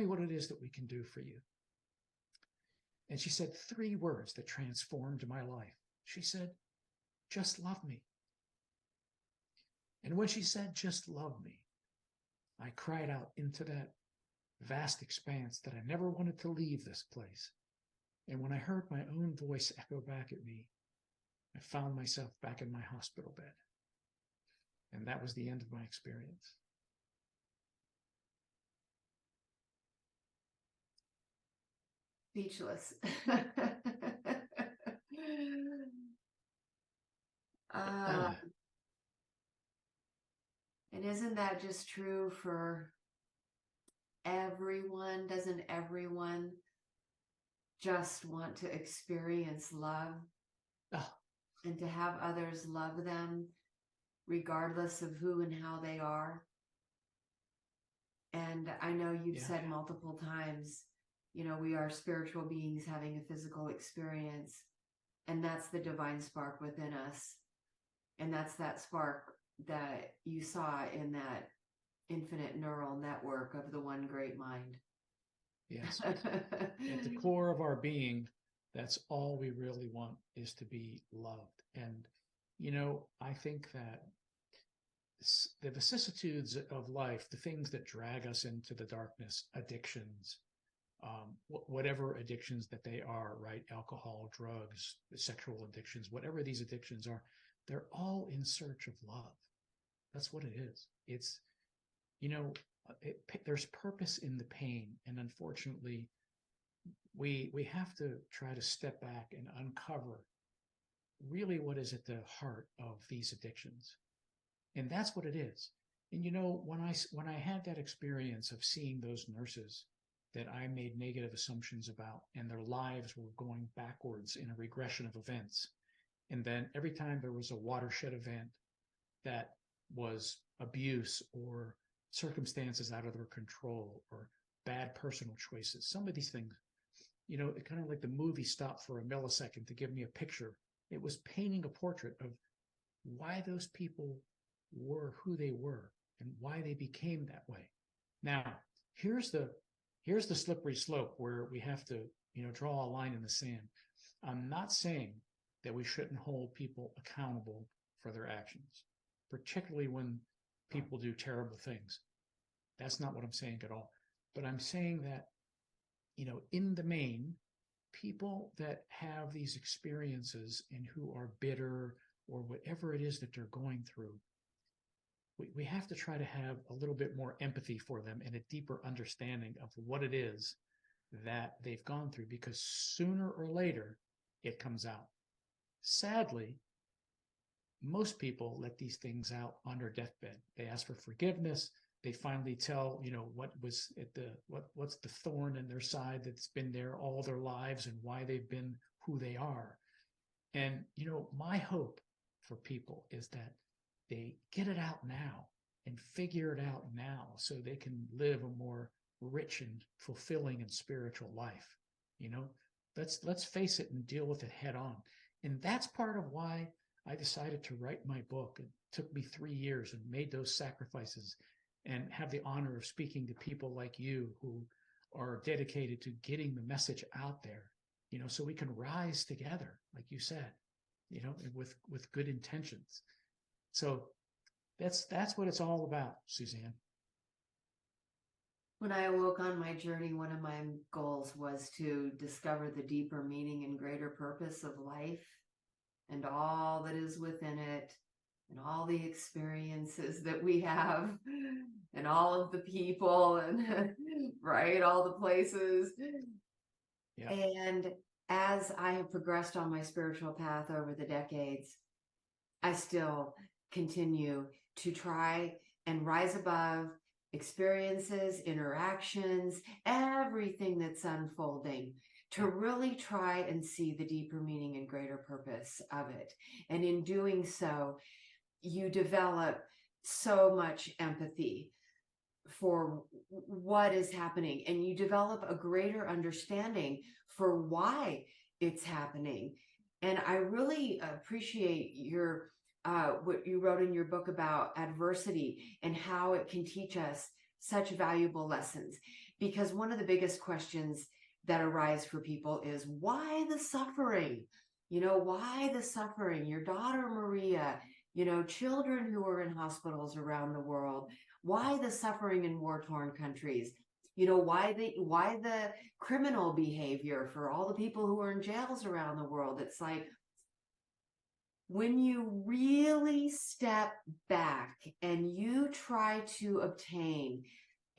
what it is that we can do for you. And she said 3 words that transformed my life. She said, just love me. And when she said, just love me, I cried out into that vast expanse that I never wanted to leave this place. And when I heard my own voice echo back at me, I found myself back in my hospital bed. And that was the end of my experience. Speechless. And isn't that just true for everyone? Doesn't everyone just want to experience love and to have others love them regardless of who and how they are? And I know you've said multiple times, you know, we are spiritual beings having a physical experience, and that's the divine spark within us. And that's that spark that you saw in that infinite neural network of the one great mind. Yes. At the core of our being, that's all we really want, is to be loved. And, you know, I think that the vicissitudes of life, the things that drag us into the darkness, addictions, whatever addictions that they are, right? Alcohol, drugs, sexual addictions, whatever these addictions are, they're all in search of love. That's what it is. It's, you know, there's purpose in the pain. And unfortunately, we have to try to step back and uncover really what is at the heart of these addictions. And that's what it is. And, you know, when I had that experience of seeing those nurses that I made negative assumptions about, and their lives were going backwards in a regression of events. And then every time there was a watershed event that was abuse or circumstances out of their control or bad personal choices. Some of these things, it kind of like the movie stopped for a millisecond to give me a picture. It was painting a portrait of why those people were who they were and why they became that way. Now, here's the slippery slope where we have to, draw a line in the sand. I'm not saying that we shouldn't hold people accountable for their actions, particularly when people do terrible things. That's not what I'm saying at all. But I'm saying that, in the main, people that have these experiences and who are bitter or whatever it is that they're going through, we have to try to have a little bit more empathy for them and a deeper understanding of what it is that they've gone through, because sooner or later it comes out. Sadly, most people let these things out on their deathbed. They ask for forgiveness. They finally tell, what's the thorn in their side that's been there all their lives and why they've been who they are. And, my hope for people is that they get it out now and figure it out now so they can live a more rich and fulfilling and spiritual life. Let's face it and deal with it head on. And that's part of why I decided to write my book. It took me 3 years and made those sacrifices and have the honor of speaking to people like you who are dedicated to getting the message out there, so we can rise together, like you said, with good intentions. So that's what it's all about, Suzanne. When I awoke on my journey, one of my goals was to discover the deeper meaning and greater purpose of life and all that is within it and all the experiences that we have and all of the people and right, all the places. Yeah. And as I have progressed on my spiritual path over the decades, I still continue to try and rise above experiences, interactions, everything that's unfolding, to really try and see the deeper meaning and greater purpose of it. And in doing so, you develop so much empathy for what is happening, and you develop a greater understanding for why it's happening. And I really appreciate your what you wrote in your book about adversity and how it can teach us such valuable lessons. Because one of the biggest questions that arise for people is, why the suffering? Why the suffering? Your daughter, Maria, children who are in hospitals around the world. Why the suffering in war-torn countries? Why the criminal behavior for all the people who are in jails around the world? It's like, when you really step back and you try to obtain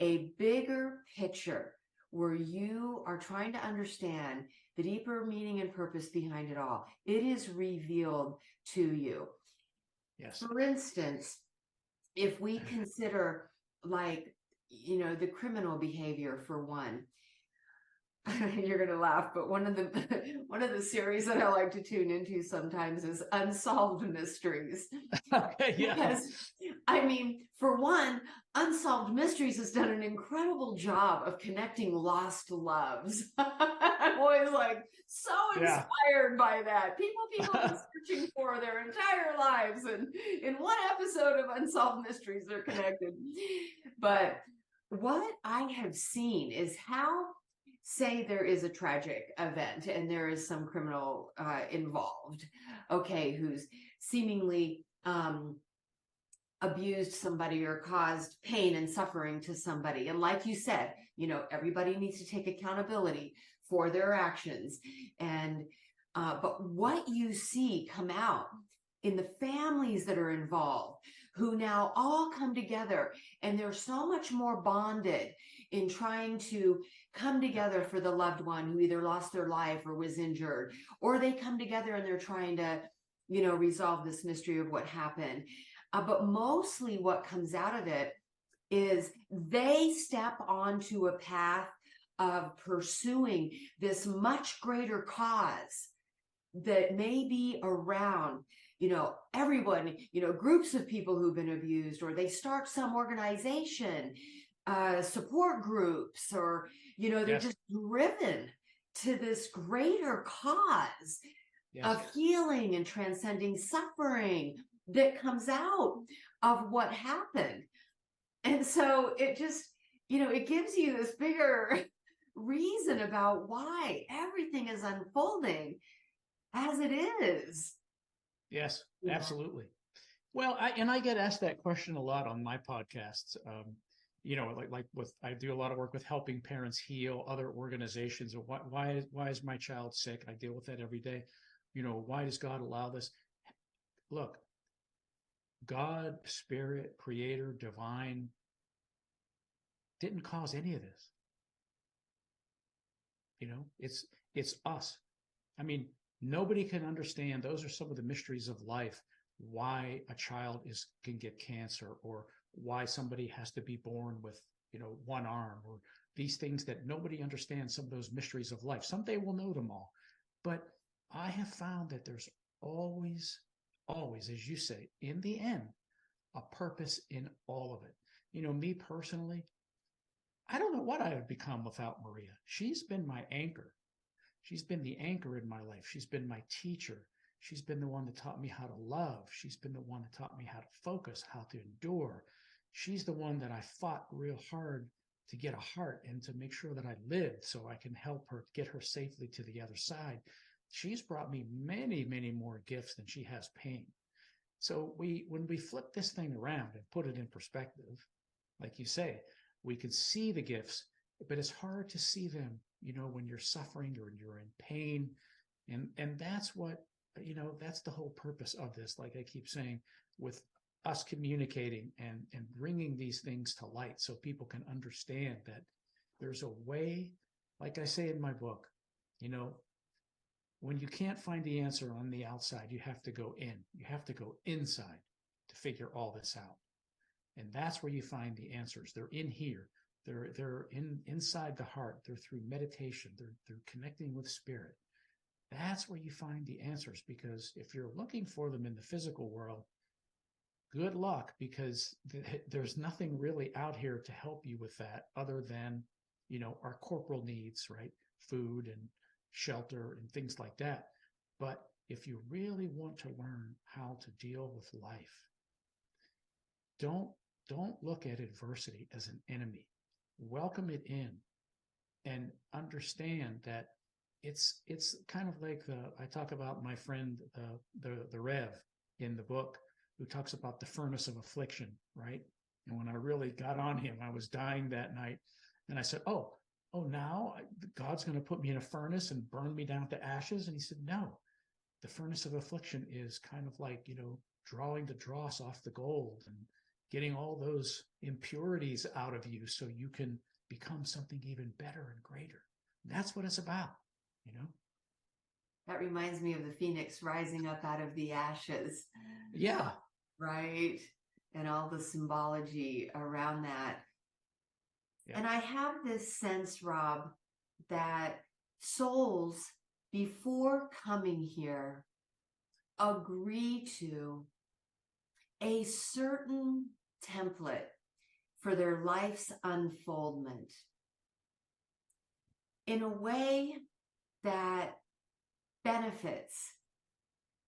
a bigger picture where you are trying to understand the deeper meaning and purpose behind it all, it is revealed to you. Yes. For instance, if we consider the criminal behavior for one, you're going to laugh, but one of the series that I like to tune into sometimes is Unsolved Mysteries. Okay, yeah. Because, for one, Unsolved Mysteries has done an incredible job of connecting lost loves. I'm always so inspired by that. People are searching for their entire lives, and in one episode of Unsolved Mysteries, they're connected. But what I have seen is how, say there is a tragic event and there is some criminal involved, who's seemingly abused somebody or caused pain and suffering to somebody. And like you said, everybody needs to take accountability for their actions. And but what you see come out in the families that are involved, who now all come together, and they're so much more bonded in trying to come together for the loved one who either lost their life or was injured, or they come together and they're trying to, resolve this mystery of what happened. But mostly what comes out of it is they step onto a path of pursuing this much greater cause that may be around, everyone, groups of people who've been abused, or they start some organization, support groups, or, they're Yes. just driven to this greater cause Yes. of healing and transcending suffering that comes out of what happened. And so it just, it gives you this bigger reason about why everything is unfolding as it is. Yes, Yeah. absolutely. Well, I get asked that question a lot on my podcasts. I do a lot of work with helping parents heal, other organizations. Why is my child sick? I deal with that every day. Why does God allow this? Look, God, Spirit, Creator, Divine, didn't cause any of this. It's us. I mean, nobody can understand. Those are some of the mysteries of life. Why a child can get cancer, or why somebody has to be born with, one arm, or these things that nobody understands, some of those mysteries of life. Someday we'll know them all. But I have found that there's always, as you say, in the end, a purpose in all of it. Me personally, I don't know what I would become without Maria. She's been my anchor. She's been the anchor in my life. She's been my teacher. She's been the one that taught me how to love. She's been the one that taught me how to focus, how to endure. She's the one that I fought real hard to get a heart and to make sure that I lived so I can help her get her safely to the other side. She's brought me many, many more gifts than she has pain. So when we flip this thing around and put it in perspective, like you say, we can see the gifts, but it's hard to see them, when you're suffering or you're in pain. And that's what, that's the whole purpose of this. Like I keep saying, with us communicating and bringing these things to light so people can understand that there's a way, like I say in my book, when you can't find the answer on the outside, you have to go in. You have to go inside to figure all this out. And that's where you find the answers. They're in here. They're inside the heart. They're through meditation. They're connecting with spirit. That's where you find the answers, because if you're looking for them in the physical world, good luck, because there's nothing really out here to help you with that other than, our corporal needs, right? Food and shelter and things like that. But if you really want to learn how to deal with life, don't look at adversity as an enemy. Welcome it in and understand that it's kind of like I talk about my friend, the Rev in the book, who talks about the furnace of affliction, right? And when I really got on him, I was dying that night. And I said, oh, now God's going to put me in a furnace and burn me down to ashes. And he said, no, the furnace of affliction is kind of like, drawing the dross off the gold and getting all those impurities out of you so you can become something even better and greater. And that's what it's about, That reminds me of the phoenix rising up out of the ashes. Yeah. Right. And all the symbology around that. Yeah. And I have this sense, Rob, that souls, before coming here, agree to a certain template for their life's unfoldment in a way that benefits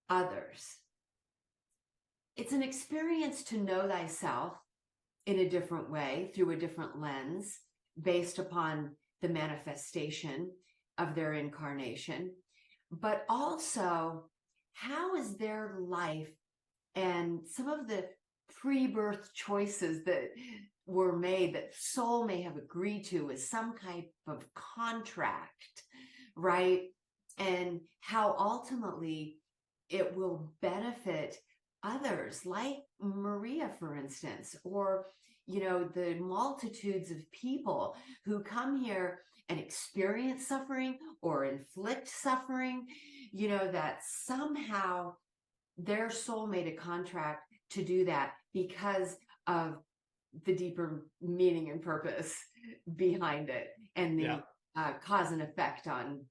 others. It's an experience to know thyself in a different way, through a different lens, based upon the manifestation of their incarnation, but also how is their life and some of the pre-birth choices that were made that soul may have agreed to as some type of contract, right? And how ultimately it will benefit others, like Maria, for instance, or, the multitudes of people who come here and experience suffering or inflict suffering, that somehow their soul made a contract to do that because of the deeper meaning and purpose behind it, and the cause and effect on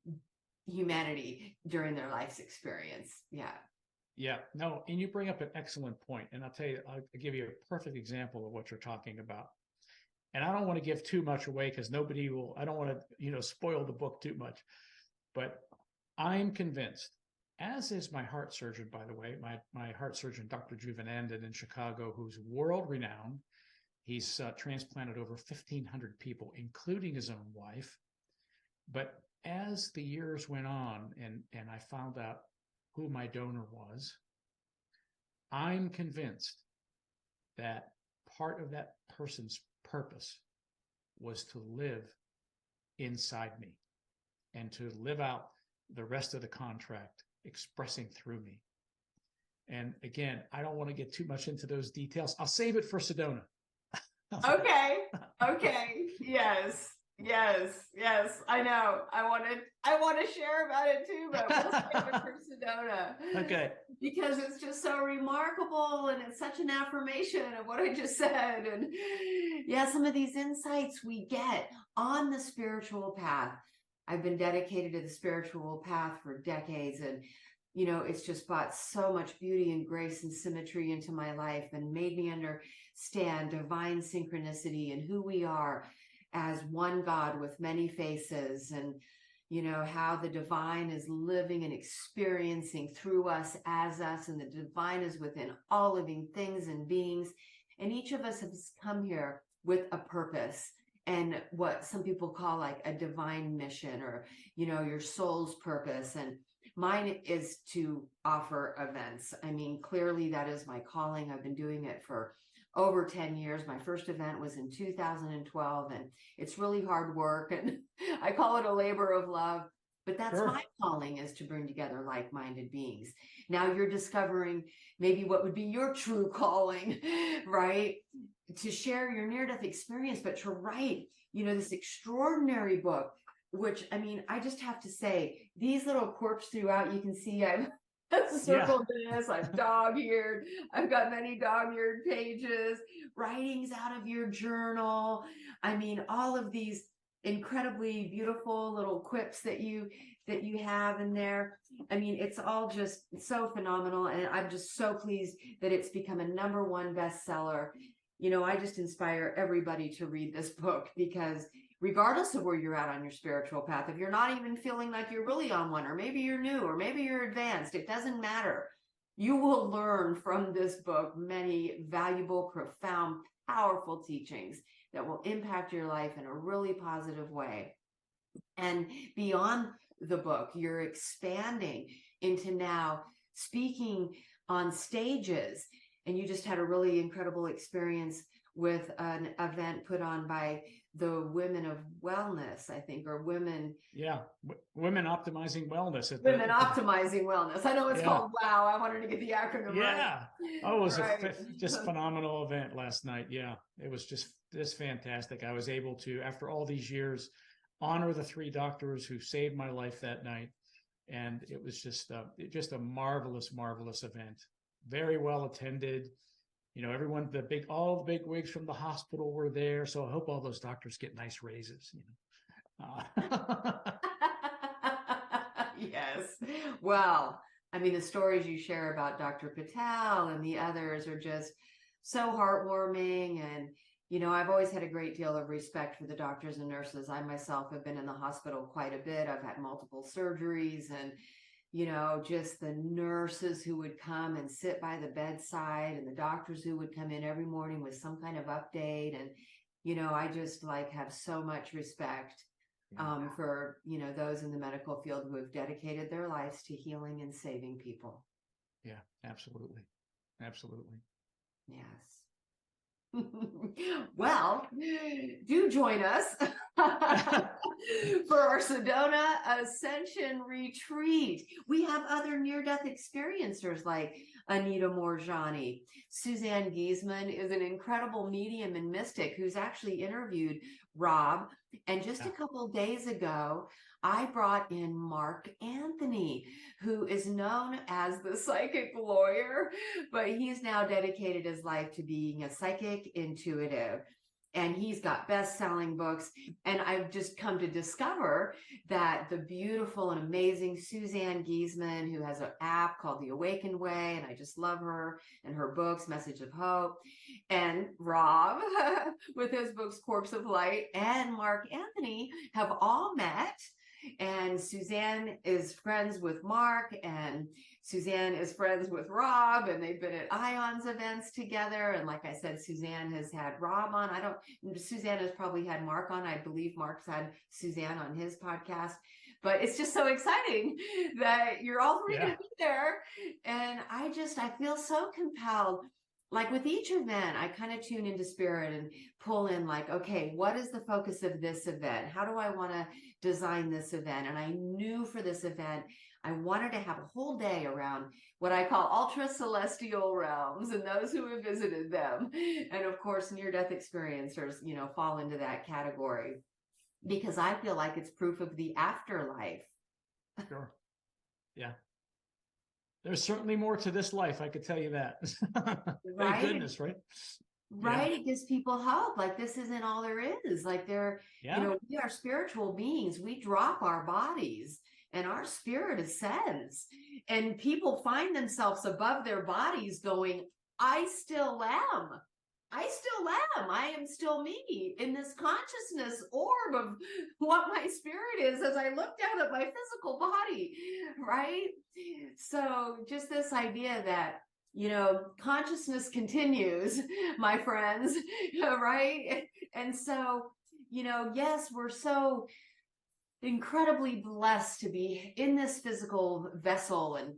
humanity during their life's experience. Yeah. Yeah, no, and you bring up an excellent point, and I'll give you a perfect example of what you're talking about. And I don't want to give too much away because nobody will. I don't want to, spoil the book too much. But I'm convinced, as is my heart surgeon, by the way, my heart surgeon, Dr. Juvenandan in Chicago, who's world renowned. He's transplanted over 1,500 people, including his own wife. But as the years went on, and I found out who my donor was, I'm convinced that part of that person's purpose was to live inside me and to live out the rest of the contract expressing through me. And again, I don't want to get too much into those details. I'll save it for Sedona. Okay. Yes. I know. I want to share about it too, but we'll save it for Sedona. Okay. Because it's just so remarkable, and it's such an affirmation of what I just said. And yeah, some of these insights we get on the spiritual path. I've been dedicated to the spiritual path for decades, and it's just brought so much beauty and grace and symmetry into my life and made me understand divine synchronicity and who we are as one God with many faces, and how the divine is living and experiencing through us, as us, and the divine is within all living things and beings. And each of us has come here with a purpose and what some people call like a divine mission, or, your soul's purpose. And mine is to offer events. I mean, clearly that is my calling. I've been doing it for over 10 years. My first event was in 2012, and it's really hard work, and I call it a labor of love, but that's Sure. My calling, is to bring together like-minded beings. Now you're discovering maybe what would be your true calling, right? To share your near-death experience, but to write, this extraordinary book, which, I mean, I just have to say, these little quirks throughout, you can see I've circled this, I've dog-eared, I've got many dog-eared pages, writings out of your journal. I mean, all of these incredibly beautiful little quips that you have in there. I mean, it's all just so phenomenal, and I'm just so pleased that it's become a #1 bestseller. I just inspire everybody to read this book, because regardless of where you're at on your spiritual path, if you're not even feeling like you're really on one, or maybe you're new, or maybe you're advanced, it doesn't matter. You will learn from this book many valuable, profound, powerful teachings that will impact your life in a really positive way. And beyond the book, you're expanding into now speaking on stages. And you just had a really incredible experience with an event put on by the Women of Wellness, I think, or Women. Yeah, Women Optimizing Wellness. Women Optimizing Wellness. I know it's called WOW. I wanted to get the acronym right. Yeah. Oh, it was just phenomenal event last night. Yeah, it was just fantastic. I was able to, after all these years, honor the 3 doctors who saved my life that night. And it was just a marvelous, marvelous event. Very well attended. Everyone, all the big wigs from the hospital were there. So I hope all those doctors get nice raises. Yes. Well, I mean, the stories you share about Dr. Patel and the others are just so heartwarming. And, I've always had a great deal of respect for the doctors and nurses. I myself have been in the hospital quite a bit. I've had multiple surgeries, and just the nurses who would come and sit by the bedside, and the doctors who would come in every morning with some kind of update. And, I just have so much respect for, those in the medical field who have dedicated their lives to healing and saving people. Yeah, absolutely. Absolutely. Yes. Well, do join us for our Sedona Ascension Retreat. We have other near-death experiencers like Anita Morjani. Suzanne Giesman is an incredible medium and mystic who's actually interviewed Rob. And just a couple days ago, I brought in Mark Anthony, who is known as the psychic lawyer, but he's now dedicated his life to being a psychic intuitive. and he's got best-selling books. And I've just come to discover that the beautiful and amazing Suzanne Giesman, who has an app called The Awakened Way, and I just love her and her books, Message of Hope, and Rob with his books, Corpse of Light, and Mark Anthony have all met. And Suzanne is friends with Mark, and Suzanne is friends with Rob, and they've been at IONS events together. And like I said, Suzanne has had Rob on. Suzanne has probably had Mark on. I believe Mark's had Suzanne on his podcast. But it's just so exciting that you're all three going to be there. And I feel so compelled. Like with each event, I kind of tune into spirit and pull in like, okay, what is the focus of this event? How do I want to design this event? And I knew for this event, I wanted to have a whole day around what I call ultra celestial realms and those who have visited them. And of course, near-death experiencers, fall into that category because I feel like it's proof of the afterlife. Sure. Yeah. There's certainly more to this life, I could tell you that. Right? Thank goodness, right? Right. Yeah. It gives people hope. Like this isn't all there is. Like we are spiritual beings. We drop our bodies and our spirit ascends. And people find themselves above their bodies going, I still am. I still am. I am still me in this consciousness orb of what my spirit is as I look down at my physical body, right? So just this idea that, consciousness continues, my friends, right? And so, yes, we're so incredibly blessed to be in this physical vessel and,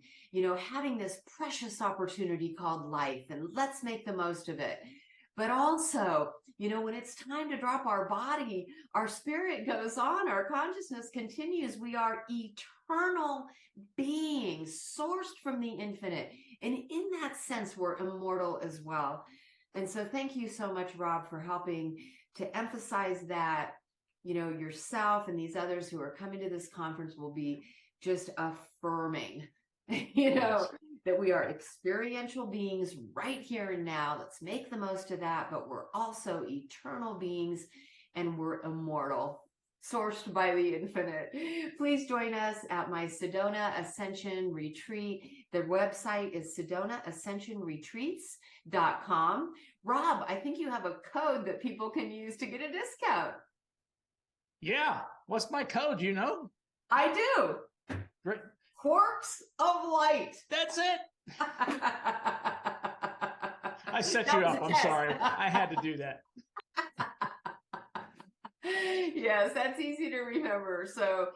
having this precious opportunity called life, and let's make the most of it. But also, when it's time to drop our body, our spirit goes on, our consciousness continues. We are eternal beings sourced from the infinite. And in that sense, we're immortal as well. And so thank you so much, Rob, for helping to emphasize that, yourself and these others who are coming to this conference will be just affirming, Yes. that we are experiential beings right here and now. Let's make the most of that. But we're also eternal beings and we're immortal, sourced by the infinite. Please join us at my Sedona Ascension Retreat. The website is SedonaAscensionRetreats.com. Rob, I think you have a code that people can use to get a discount. Yeah. What's my code? I do. Great. Corpse of Light. That's it. I set you up. I'm sorry. I had to do that. Yes, that's easy to remember. So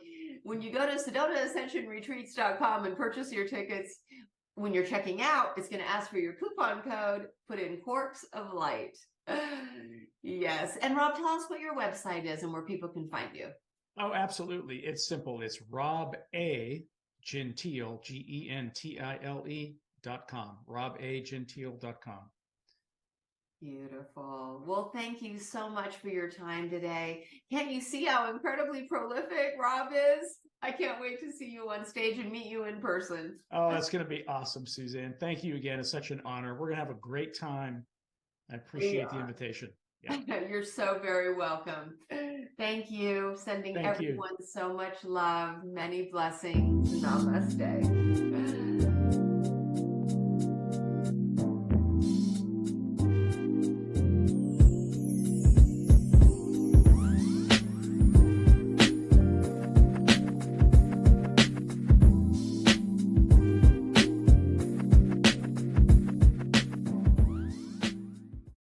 when you go to SedonaAscensionRetreats.com and purchase your tickets, when you're checking out, it's going to ask for your coupon code. Put in Corpse of Light. Yes. And Rob, tell us what your website is and where people can find you. Oh, absolutely. It's simple. It's Rob A. Gentile, GENTILE.com, RobAGentile.com. Beautiful. Well, thank you so much for your time today. Can't you see how incredibly prolific Rob is? I can't wait to see you on stage and meet you in person. Oh, that's going to be awesome, Suzanne. Thank you again. It's such an honor. We're going to have a great time. I appreciate the invitation. Yeah. You're so very welcome. Thank you. Sending everyone so much love, many blessings. Namaste.